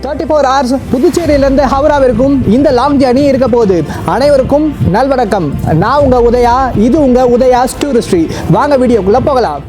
34 hours புதுச்சேரியிலிருந்து ஹவுராவிற்கும் இந்த long journey இருக்க போகுது. அனைவருக்கும் நல்வணக்கம். நான் உங்க உதயா, இது உங்க உதயா டூரிஸ்ட்ரி. வாங்க வீடியோக்குள்ள போகலாம்.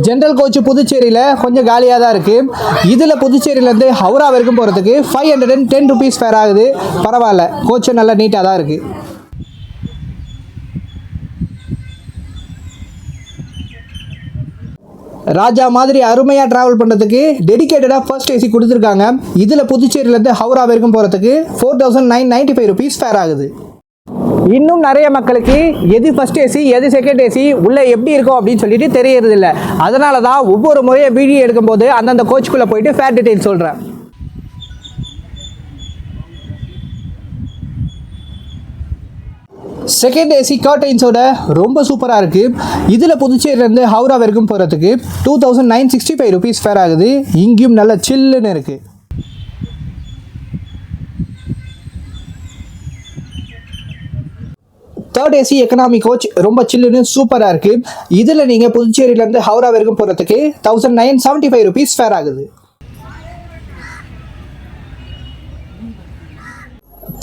ஜென்ரல் கோச் புதுச்சேரியில் கொஞ்சம் காலியாக தான் இருக்குது. இதில் புதுச்சேரியிலேருந்து ஹவுரா வரைக்கும் போகிறதுக்கு 510 ருபீஸ் ஃபேர் ஆகுது. பரவாயில்ல, கோச்சும் நல்லா நீட்டாக தான் இருக்குது. ராஜா மாதிரி அருமையாக ட்ராவல் பண்ணுறதுக்கு டெடிக்கேட்டடாக ஃபர்ஸ்ட் ஏசி கொடுத்துருக்காங்க. இதில் புதுச்சேரியிலேருந்து ஹவுரா வரைக்கும் போகிறதுக்கு 4995 ருபீஸ் ஃபேர் ஆகுது. இன்னும் நிறைய மக்களுக்கு எது ஃபர்ஸ்ட் ஏசி எது செகண்ட் ஏசி உள்ளே எப்படி இருக்கும் அப்படின்னு சொல்லிட்டு தெரியறதில்ல. அதனால தான் ஒவ்வொரு முறையும் வீடியோ எடுக்கும்போது அந்தந்த கோச்சுக்குள்ளே போயிட்டு ஃபேர் டீட்டெயில் சொல்கிறேன். செகண்ட் ஏசி கர்டைன்ஸோட ரொம்ப சூப்பராக இருக்குது. இதில் புதுச்சேரியிலேருந்து ஹவுரா வரைக்கும் போகிறதுக்கு 2965 ருபீஸ் ஃபேர் ஆகுது. இங்கேயும் நல்ல சில்லுன்னு இருக்குது. தேர்ட் ஏசி எக்கனாமி கோச் ரொம்ப சில்லுன்னு சூப்பராக இருக்குது. இதில் நீங்கள் புதுச்சேரியிலேருந்து ஹவுரா வரைக்கும் போகிறதுக்கு 1975 ருபீஸ் ஃபேர் ஆகுது.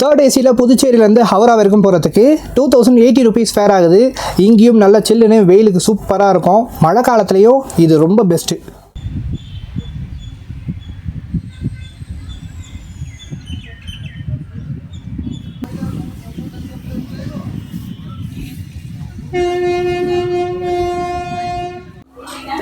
தேர்ட் ஏசியில் புதுச்சேரியிலேருந்து ஹவுரா வரைக்கும் போகிறதுக்கு 2080 ருபீஸ் ஃபேர் ஆகுது. இங்கேயும் நல்ல சில்லுன்னு வெயிலுக்கு சூப்பராக இருக்கும். மழை காலத்துலேயும் இது ரொம்ப பெஸ்ட்டு.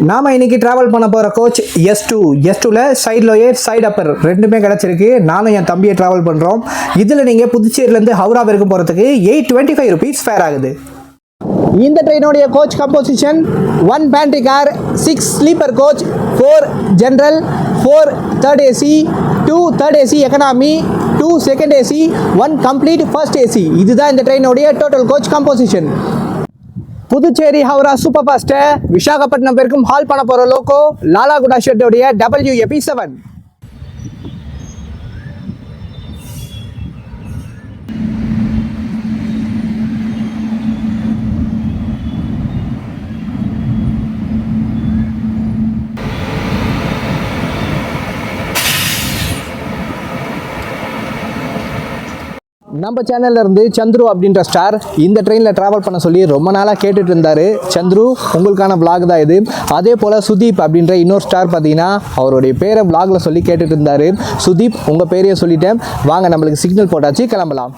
நாம் இன்றைக்கி ட்ராவல் பண்ண போகிற கோச் S2ல சைட் லோயர் சைட் அப்பர் ரெண்டுமே கிடச்சிருக்கு. நானும் என் தம்பியை ட்ராவல் பண்ணுறோம். இதில் நீங்கள் புதுச்சேரியிலேருந்து ஹவுரா வரைக்கும் போகிறதுக்கு 825 ருபீஸ் ஃபேர் ஆகுது. இந்த ட்ரெயினுடைய coach composition 1 pantry car, 6 sleeper coach, 4 general, 4 third AC, 2 third AC economy, 2 second AC, 1 complete first AC. இதுதான் இந்த ட்ரெயினுடைய total coach composition. Puducherry Howrah super ஃபாஸ்ட்டை விசாகப்பட்டினம் வரைக்கும் ஹால் பண்ண போகிற லோகோ லாலாகுடா ஷெட்டோடைய WFE7. நம்ம சேனல்ல இருந்து சந்துரு அப்படின்ற ஸ்டார் இந்த ட்ரெயினில் ட்ராவல் பண்ண சொல்லி ரொம்ப நாளாக கேட்டுட்டு இருந்தார். சந்துரு, உங்களுக்கான விளாக் தான் இது. அதே போல் சுதீப் அப்படின்ற இன்னொரு ஸ்டார் பார்த்தீங்கன்னா அவருடைய பேரை விளாகில் சொல்லி கேட்டுட்டு இருந்தார். சுதீப், உங்கள் பேரையே சொல்லிட்டேன். வாங்க, நம்மளுக்கு சிக்னல் போட்டாச்சு, கிளம்பலாம்.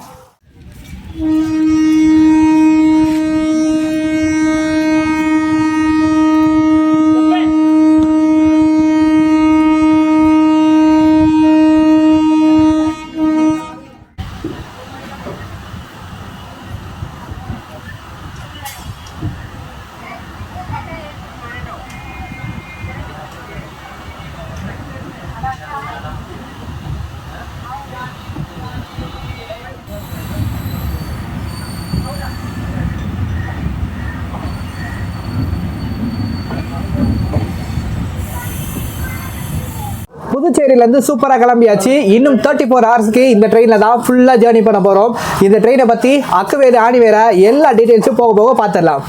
புதுச்சேரியிலேருந்து சூப்பராக கிளம்பியாச்சு. இன்னும் 34 ஹவர்ஸ்க்கு இந்த ட்ரெயினில் தான் ஃபுல்லாக ஜேர்னி பண்ண போகிறோம். இந்த ட்ரெயினை பற்றி அக்குவேறு ஆணிவேற எல்லா டீட்டெயில்ஸும் போக போக பார்த்துடலாம்.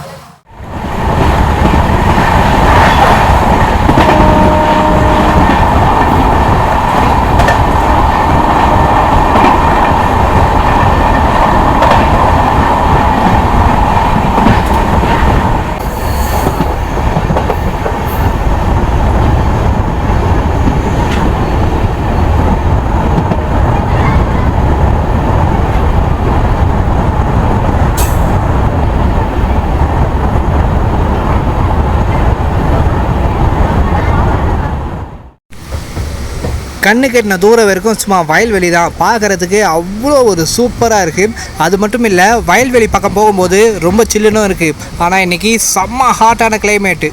கண்ணு கெட்டின தூரம் வரைக்கும் சும்மா வயல்வெளி தான். பார்க்குறதுக்கு அவ்வளோ ஒரு சூப்பராக இருக்குது. அது மட்டும் இல்லை, வயல்வெளி பக்கம் போகும்போது ரொம்ப சில்லுன்னும் இருக்குது. ஆனால் இன்றைக்கி செம்ம ஹாட்டான climate.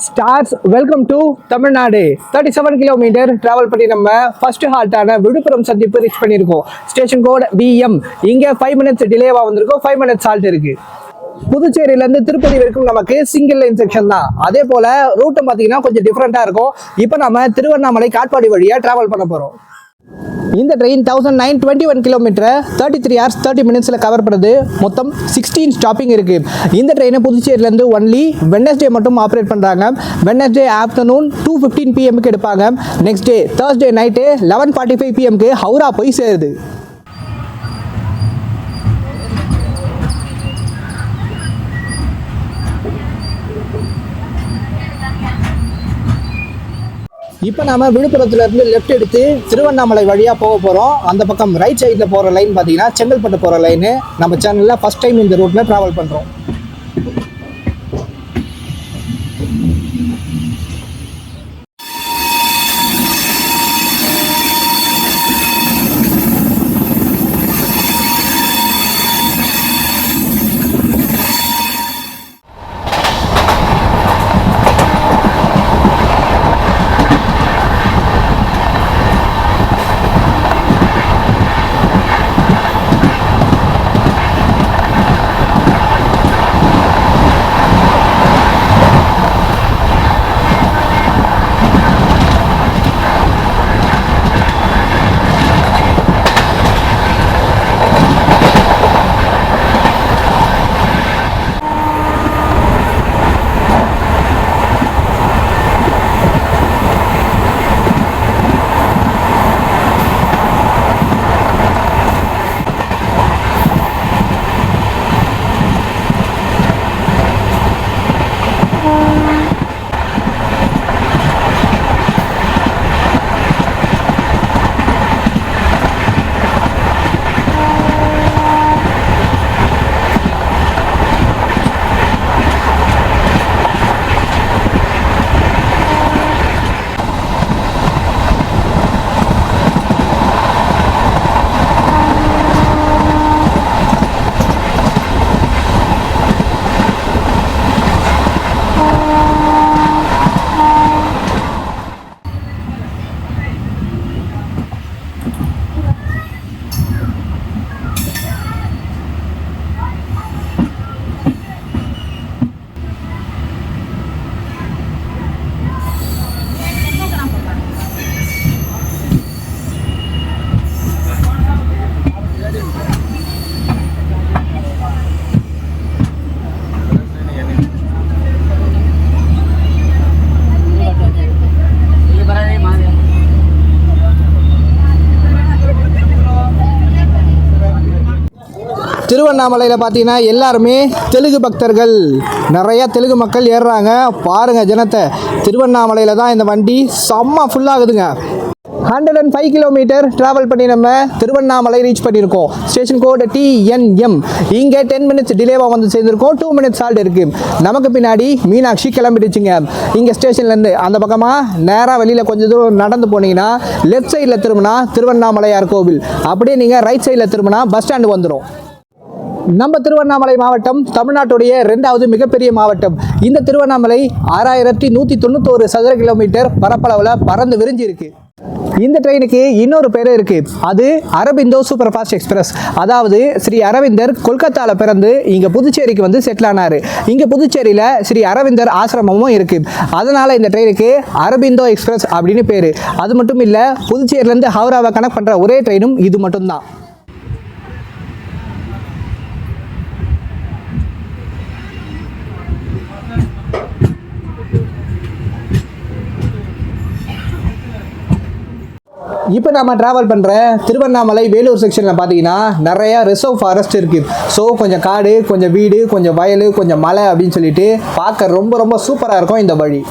Stars welcome to Tamil Nadu. 37 kilometre travel பண்ணி நம்ம ஃபர்ஸ்ட் ஹால்ட்டான விழுப்புரம் சந்திப்பு ரீச் பண்ணியிருக்கோம். Station code BM. இங்கே 5 மினிட்ஸ் டிலேவாக வந்திருக்கோம். 5 மினிட்ஸ் ஹால்ட் இருக்கு. புதுச்சேரியிலேருந்து திருப்பதி வரைக்கும் நமக்கு சிங்கிள் லைன் செக்ஷன் தான். அதே போல ரூட்டும் பார்த்தீங்கன்னா கொஞ்சம் டிஃப்ரெண்ட்டாக இருக்கும். இப்போ நம்ம திருவண்ணாமலை காட்பாடி வழியாக டிராவல் பண்ண போகிறோம். இந்த ட்ரெயின் 1921 கிலோமீட்டர் 33 hours 30 மினிட்ஸில் கவர் பண்ணுது. மொத்தம் 16 ஸ்டாப்பிங் இருக்குது. இந்த ட்ரெயினை புதுச்சேரியிலேருந்து ஒன்லி வெட்னஸ்டே மட்டும் ஆப்ரேட் பண்ணுறாங்க. வெட்னஸ்டே ஆஃப்டர்நூன் 2:15 PM எடுப்பாங்க. Next day Thursday night 11:45 PM Howrah போய் சேருது. இப்போ நாம விழுப்புரத்துலேருந்து லெஃப்ட் எடுத்து திருவண்ணாமலை வழியாக போக போகிறோம். அந்த பக்கம் ரைட் சைடில் போகிற லைன் பார்த்தீங்கன்னா செங்கல்பட்டு போகிற லைனு. நம்ம சேனலில் ஃபஸ்ட் டைம் இந்த ரூட்டில் ட்ராவல் பண்ணுறோம். திருவண்ணாமலையில் பார்த்தீங்கன்னா எல்லாருமே தெலுங்கு பக்தர்கள், நிறையா தெலுங்கு மக்கள் ஏறுறாங்க. பாருங்கள் ஜனத்தை. திருவண்ணாமலையில் தான் இந்த வண்டி செம்ம ஃபுல்லாகுதுங்க. 105 கிலோமீட்டர் ட்ராவல் பண்ணி நம்ம திருவண்ணாமலை ரீச் பண்ணியிருக்கோம். Station code TNM. இங்கே 10 மினிட்ஸ் டிலேவாக வந்து சேர்ந்துருக்கோம். 2 மினிட்ஸ் ஹால்ட் இருக்குது. நமக்கு பின்னாடி மீனாட்சி கிளம்பிடுச்சுங்க. இங்கே ஸ்டேஷன்லேருந்து அந்த பக்கமாக நேராக வெளியில் கொஞ்சம் தூரம் நடந்து போனீங்கன்னா லெஃப்ட் சைடில் திரும்பினா திருவண்ணாமலையார் கோவில், அப்படியே நீங்கள் ரைட் சைடில் திரும்பினா பஸ் ஸ்டாண்டு வந்துடும். நம்ம திருவண்ணாமலை மாவட்டம் தமிழ்நாட்டுடைய 2வது மிகப்பெரிய மாவட்டம். இந்த திருவண்ணாமலை 6191 சதுர கிலோமீட்டர் பரப்பளவில் பறந்து விரிஞ்சு இருக்கு. இந்த ட்ரெயினுக்கு இன்னொரு பேர் இருக்கு. அது அரபிந்தோ சூப்பர் ஃபாஸ்ட் எக்ஸ்பிரஸ். அதாவது ஸ்ரீ அரவிந்தர் கொல்கத்தாவில் பிறந்து இங்கே புதுச்சேரிக்கு வந்து செட்டில் ஆனார். இங்கே புதுச்சேரியில் ஸ்ரீ அரவிந்தர் ஆசிரமமும் இருக்கு. அதனால இந்த ட்ரெயினுக்கு அரபிந்தோ எக்ஸ்பிரஸ் அப்படின்னு பேர். அது மட்டும் இல்லை, புதுச்சேரியிலேருந்து ஹவுராவை கனெக்ட் பண்ணுற ஒரே ட்ரெயினும் இது மட்டும்தான். இப்போ நம்ம ட்ராவல் பண்ணுற திருவண்ணாமலை வேலூர் செக்ஷனில் பார்த்தீங்கன்னா நிறையா ரிசர்வ் ஃபாரஸ்ட் இருக்குது. ஸோ கொஞ்சம் காடு, கொஞ்சம் வீடு, கொஞ்சம் வயல், கொஞ்சம் மலை அப்படின்னு சொல்லிட்டு பார்க்க ரொம்ப ரொம்ப சூப்பராக இருக்கும் இந்த வழி.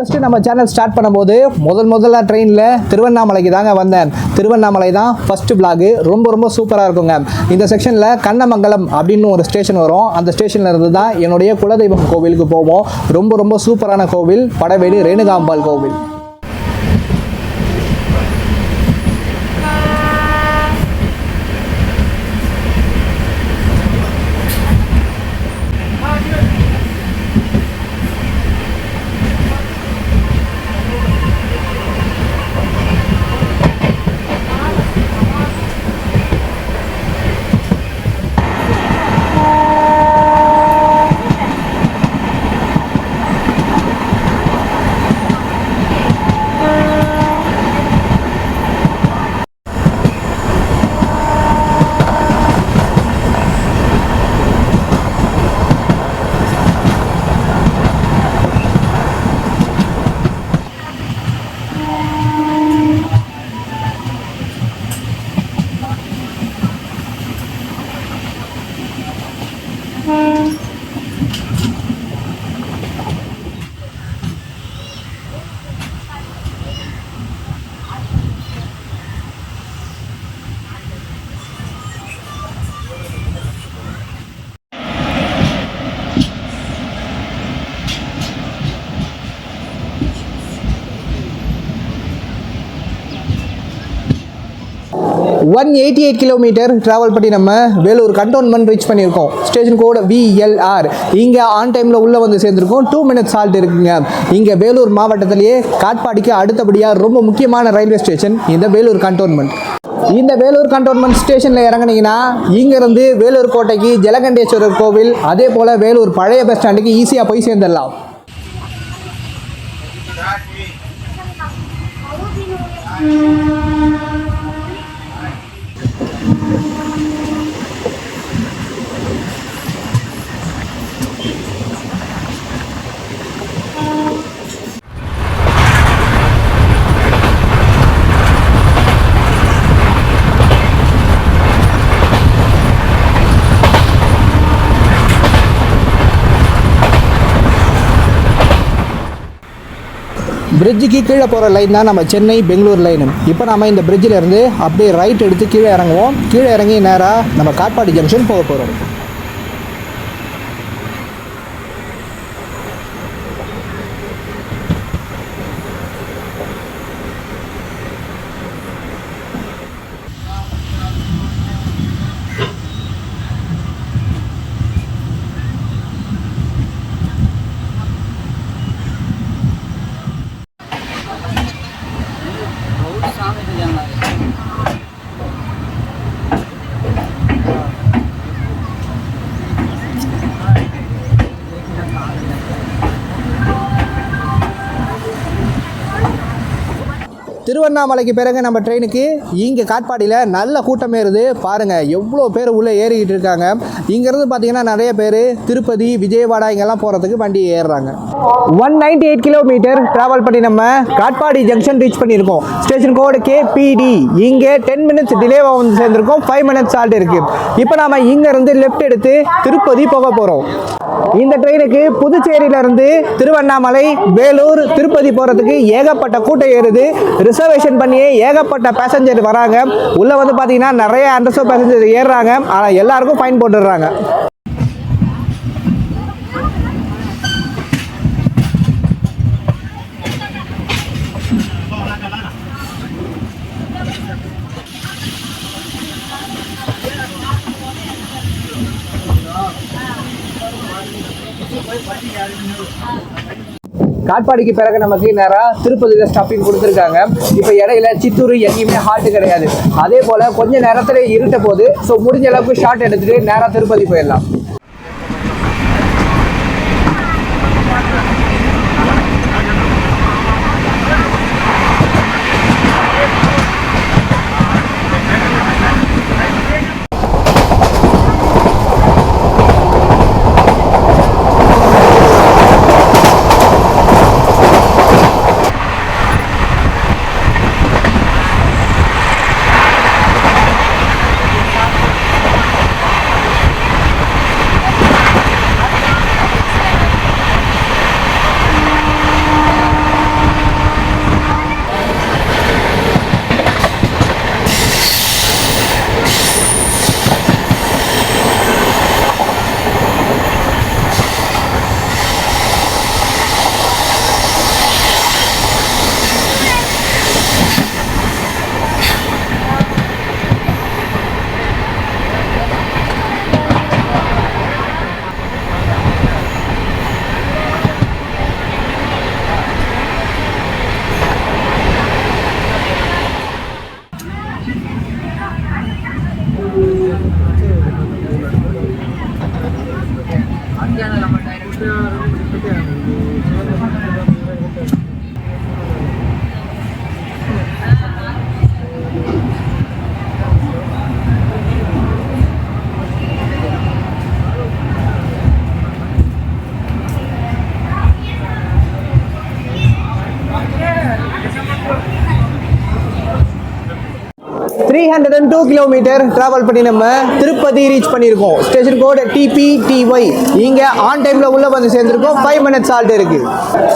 ஃபஸ்ட்டு நம்ம சேனல் ஸ்டார்ட் பண்ணும்போது முதல்ல ட்ரெயினில் திருவண்ணாமலைக்கு தாங்க வந்தேன். திருவண்ணாமலை தான் ஃபஸ்ட்டு vlog. ரொம்ப சூப்பராக இருக்குங்க. இந்த செக்ஷனில் கண்ணமங்கலம் அப்படின்னு ஒரு ஸ்டேஷன் வரும். அந்த ஸ்டேஷனில் இருந்து தான் என்னுடைய குலதெய்வம் கோவிலுக்கு போவோம். ரொம்ப சூப்பரான கோவில், படவேடு ரேணுகாம்பாள் கோவில். ஒன் 88 கிலோமீட்டர் ட்ராவல் பண்ணி நம்ம வேலூர் கண்டோன்மெண்ட் ரீச் பண்ணியிருக்கோம். ஸ்டேஷன் கோடு VLR. இங்கே ஆன் டைமில் உள்ளே வந்து சேர்ந்துருக்கோம். 2 minutes ஹால்ட் இருக்குங்க. இங்கே வேலூர் மாவட்டத்திலேயே காட்பாடிக்கு அடுத்தபடியாக ரொம்ப முக்கியமான ரயில்வே ஸ்டேஷன் இந்த வேலூர் கண்டோன்மெண்ட். இந்த வேலூர் கண்டோன்மெண்ட் ஸ்டேஷனில் இறங்குனீங்கன்னா இங்கேருந்து வேலூர் கோட்டைக்கு ஜலகண்டேஸ்வரர் கோவில், அதே போல் வேலூர் பழைய பஸ் ஸ்டாண்டுக்கு ஈஸியாக போய் சேர்ந்துடலாம். பிரிட்ஜுக்கு கீழே போகிற லைன் தான் நம்ம சென்னை பெங்களூர் லைனு. இப்போ நம்ம இந்த பிரிட்ஜில் இருந்து அப்படியே ரைட் எடுத்து கீழே இறங்குவோம். கீழே இறங்கி நேராக நம்ம காட்பாடி ஜங்ஷன் போக போகிறோம். திருவண்ணாமலைக்கு பிறகு நம்ம ட்ரெயினுக்கு இங்கே காட்பாடியில் நல்ல கூட்டமே இருக்குது. பாருங்கள் எவ்வளோ பேர் உள்ளே ஏறிக்கிட்டு இருக்காங்க. இங்கேருந்து பார்த்தீங்கன்னா நிறைய பேர் திருப்பதி, விஜயவாடா இங்கெல்லாம் போகிறதுக்கு வண்டி ஏறுறாங்க. 198 கிலோமீட்டர் ட்ராவல் பண்ணி நம்ம காட்பாடி ஜங்ஷன் ரீச் பண்ணியிருக்கோம். ஸ்டேஷன் கோடு KPD. இங்கே 10 minutes டிலேவாக வந்து சேர்ந்துருக்கோம். 5 minutes ஹால்ட் இருக்குது. இப்போ நாம் இங்கேருந்து லெஃப்ட் எடுத்து திருப்பதி போக போகிறோம். இந்த ட்ரெயினுக்கு புதுச்சேரியிலேருந்து திருவண்ணாமலை, வேலூர், திருப்பதி போகிறதுக்கு ஏகப்பட்ட கூட்டம் ஏறுது. ரிசர்வேஷன் பண்ணியே ஏகப்பட்ட பேசஞ்சர் வராங்க. உள்ளே வந்து பார்த்தீங்கன்னா நிறைய அண்டர்சோ பேசஞ்சர் ஏறுறாங்க. ஆனால் எல்லாருக்கும் ஃபைன் போட்டுடுறாங்க. காட்பாடிக்கு பிறகு நமக்கு நேராக திருப்பதியில் ஸ்டாப்பிங் கொடுத்துருக்காங்க. இப்போ இடையில சித்தூர் எங்கேயுமே ஹால்ட் கிடையாது. அதே போல் கொஞ்சம் நேரத்தில் இருட்ட போது, ஸோ முடிஞ்ச அளவுக்கு ஷார்ட் எடுத்துகிட்டு நேராக திருப்பதி போயிடலாம். 302 கிலோமீட்டர் டிராவல் பண்ணி நம்ம திருப்பதி ரீச் பண்ணியிருக்கோம். Station code TPTY. இங்கே ஆன் டைமில் உள்ள வந்து சேர்ந்துருக்கோம். 5 மினிட்ஸ் சால்ட் இருக்கு.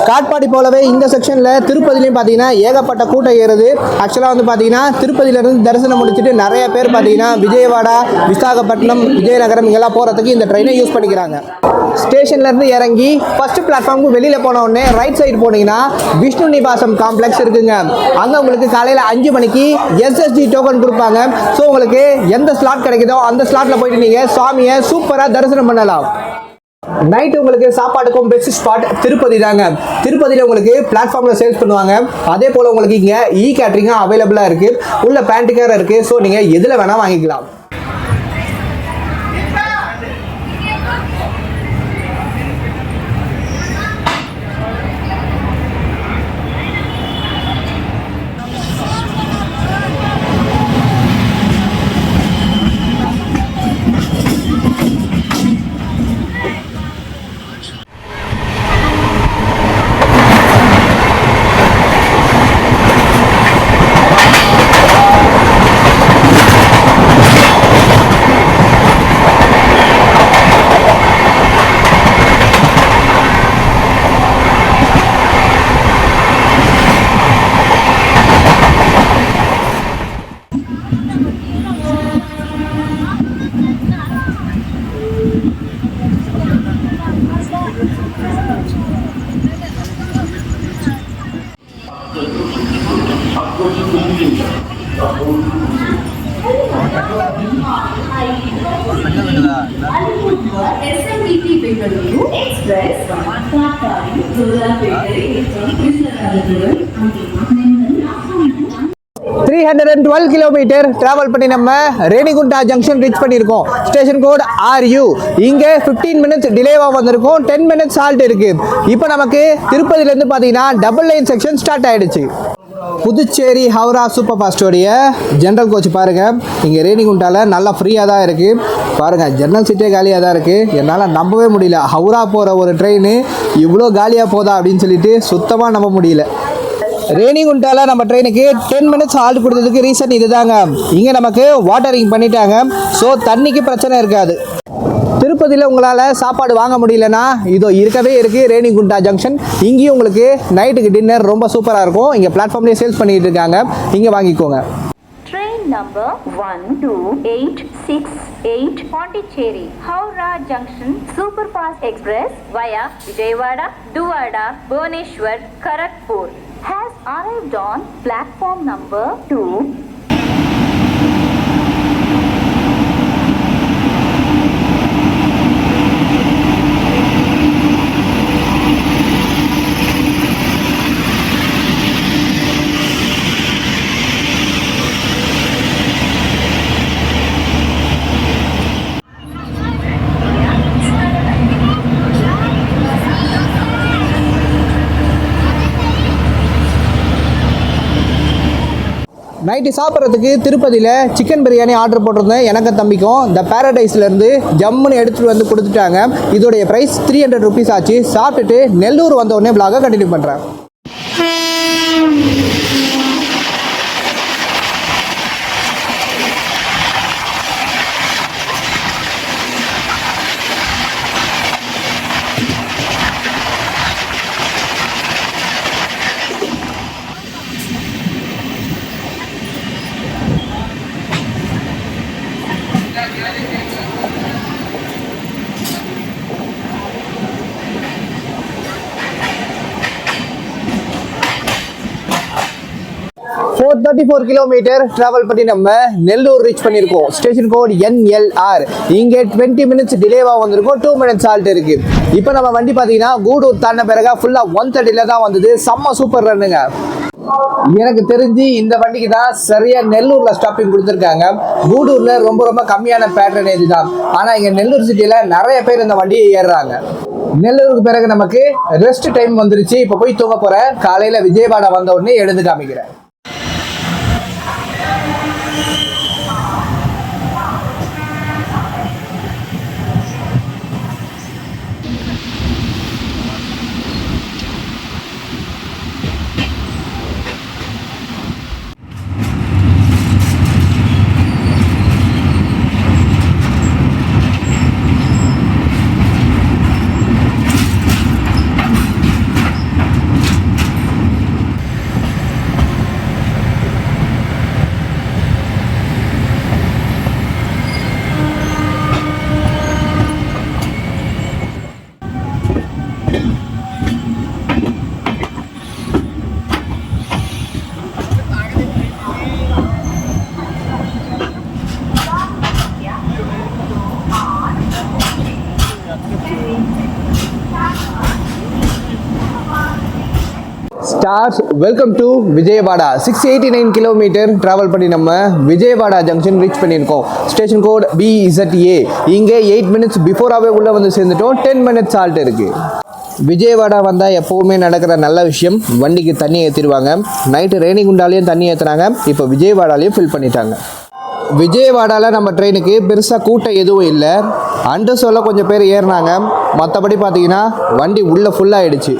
காட்பாடி போலவே இந்த செக்ஷனில் திருப்பதிலையும் பார்த்தீங்கன்னா ஏகப்பட்ட கூட்டம் ஏறுது. ஆக்சுவலாக வந்து பார்த்தீங்கன்னா திருப்பதியிலேருந்து தரிசனம் முடிச்சுட்டு நிறைய பேர் பார்த்தீங்கன்னா விஜயவாடா, விசாகப்பட்டினம், விஜயநகரம் இங்கெல்லாம் போகிறதுக்கு இந்த ட்ரெயினை யூஸ் பண்ணிக்கிறாங்க. ஸ்டேஷன்லேருந்து இறங்கி ஃபர்ஸ்ட் பிளாட்ஃபார்முக்கு வெளியில் போன உடனே ரைட் சைடு போனீங்கன்னா விஷ்ணு நிவாசம் காம்ப்ளெக்ஸ் இருக்குங்க. அங்கே உங்களுக்கு காலையில் 5 மணிக்கு SSD டோக்கன் கொடுப்பாங்க. ஸோ உங்களுக்கு எந்த ஸ்லாட் கிடைக்குதோ அந்த ஸ்லாட்டில் போயிட்டு நீங்கள் சுவாமியை சூப்பராக தரிசனம் பண்ணலாம். நைட் உங்களுக்கு சாப்பாடுக்கும் பெஸ்ட் ஸ்பாட் திருப்பதி தாங்க. திருப்பதியில் உங்களுக்கு பிளாட்ஃபார்மில் சேல்ஸ் பண்ணுவாங்க. அதே போல் உங்களுக்கு இங்கே கேட்டரிங்கும் அவைலபிளாக இருக்குது. உள்ள பேண்டிக்கார இருக்குது. ஸோ நீங்கள் எதில் வேணால் வாங்கிக்கலாம். SMTP Bengaluru express Katpadi Jolarpettai Krishnarajapuram 312 kilometre travel பண்ணி நம்ம ரேணிகுண்டா ஜங்ஷன் ரீச் பண்ணியிருக்கோம். Station code RU. இங்கே 15 மினிட்ஸ் டிலேவாக வந்திருக்கும். 10 மினிட்ஸ் சால்ட் இருக்கு. இப்போ நமக்கு திருப்பதியிலேருந்து பார்த்தீங்கன்னா டபுள் லைன் செக்ஷன் ஸ்டார்ட் ஆயிடுச்சு. புதுச்சேரி ஹவுரா சூப்பர் ஃபாஸ்டோடைய ஜென்ரல் கோச் பாருங்கள். இங்கே ரேணிகுண்டாவில் நல்லா ஃப்ரீயாக தான் இருக்குது. பாருங்கள், ஜென்ரல் சீட்டே காலியாக தான் இருக்குது. என்னால் நம்பவே முடியல. ஹவுரா போகிற ஒரு ட்ரெயின் இவ்வளோ காலியாக போதா அப்படின்னு சொல்லிட்டு சுத்தமாக நம்ப முடியல. ரேணிகுண்டாவில் நம்ம ட்ரெயினுக்கு 10 மினிட்ஸ் ஹால்ட் கொடுத்ததுக்கு ரீசன் இது தாங்க. இங்கே நமக்கு வாட்டரிங் பண்ணிட்டாங்க. ஸோ தண்ணிக்கு பிரச்சனை இருக்காது. திருப்பதியில் உங்களால் சாப்பாடு வாங்க முடியலன்னா இதோ இருக்கவே இருக்குது ரேணிகுண்டா ஜங்ஷன். இங்கேயும் உங்களுக்கு நைட்டுக்கு டின்னர் ரொம்ப சூப்பராக இருக்கும். இங்கே பிளாட்ஃபார்ம்லேயே சேல்ஸ் பண்ணிட்டு இருக்காங்க. இங்கே வாங்கிக்கோங்க. Train number 12868 Pondicherry Howrah Junction Superfast Express via Vijayawada, Duvada, Bhubaneswar, Kharagpur has arrived on platform number 2. Night சாப்பிட்றதுக்கு திருப்பதியில் சிக்கன் பிரியாணி ஆர்டர் போட்டிருந்தேன். எனக்கு தம்பிக்கும் இந்த பேரடைஸ்லேருந்து ஜம்முன்னு எடுத்துகிட்டு வந்து கொடுத்துட்டாங்க. இதோடைய ப்ரைஸ் 300 ருபீஸ் ஆச்சு. சாப்பிட்டுட்டு நெல்லூர் வந்த உடனே பிளாகை கண்டினியூ பண்ணுறேன். ஃபோர் 34 கிலோமீட்டர் டிராவல் பண்ணி நம்ம நெல்லூர் ரீச் பண்ணியிருக்கோம். Station code NLR. இங்கே 20 மினிட்ஸ் டிலேவாக வந்திருக்கும். 2 மினிட்ஸ் சால்ட் இருக்கு. இப்போ நம்ம வண்டி பார்த்தீங்கன்னா கூடூர் தாண்ட பிறகு ஃபுல்லாக 130 தான் வந்தது. செம்ம சூப்பர் ரன்னுங்க. எனக்கு தெரிஞ்சு இந்த வண்டிக்கு தான் சரியா நெல்லூர்ல ஸ்டாப்பிங் கொடுத்துருக்காங்க. கூடூர்ல ரொம்ப ரொம்ப கம்மியான பேட்டர்னேஜ் தான். ஆனா இங்க நெல்லூர் சிட்டியில நிறைய பேர் இந்த வண்டியை ஏறுறாங்க. நெல்லூருக்கு பிறகு நமக்கு ரெஸ்ட் டைம் வந்துருச்சு. இப்போ போய் தூங்க போறேன். காலையில விஜயவாடா வந்த உடனே எழுந்து காமிக்கிறேன். Stars welcome to Vijayawada 689 kilometre travel பண்ணி நம்ம விஜயவாடா ஜங்ஷன் ரீச் பண்ணியிருக்கோம். Station code BZA. இங்கே 8 மினிட்ஸ் பிஃபோராகவே உள்ளே வந்து சேர்ந்துட்டோம். 10 மினிட்ஸ் ஆல்ட் இருக்குது. விஜயவாடா வந்தால் எப்போவுமே நடக்கிற நல்ல விஷயம், வண்டிக்கு தண்ணி ஏற்றிடுவாங்க. நைட்டு ரேணிகுண்டாலையும் தண்ணி ஏற்றுறாங்க. இப்போ விஜயவாடாலையும் ஃபில் பண்ணிட்டாங்க. விஜயவாடாவில் நம்ம ட்ரெயினுக்கு பெருசாக கூட்டம் எதுவும் இல்லை. அண்டர்சோல கொஞ்சம் பேர் ஏறினாங்க. மற்றபடி பார்த்தீங்கன்னா வண்டி உள்ளே ஃபுல்லாகிடுச்சு.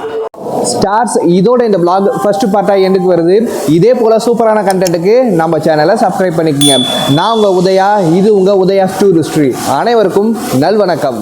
ஸ்டார்ஸ், இதோட இந்த vlog ஃபர்ஸ்ட் பார்ட்டாக எண்டுக்கு வருது. இதே போல் சூப்பரான கண்டென்ட்டுக்கு நம்ம சேனலை சப்ஸ்கிரைப் பண்ணிக்கோங்க. நான் உங்கள் உதயா, இது உங்கள் உதயா டூரிஸ்ட்ரி. அனைவருக்கும் நல்வணக்கம்.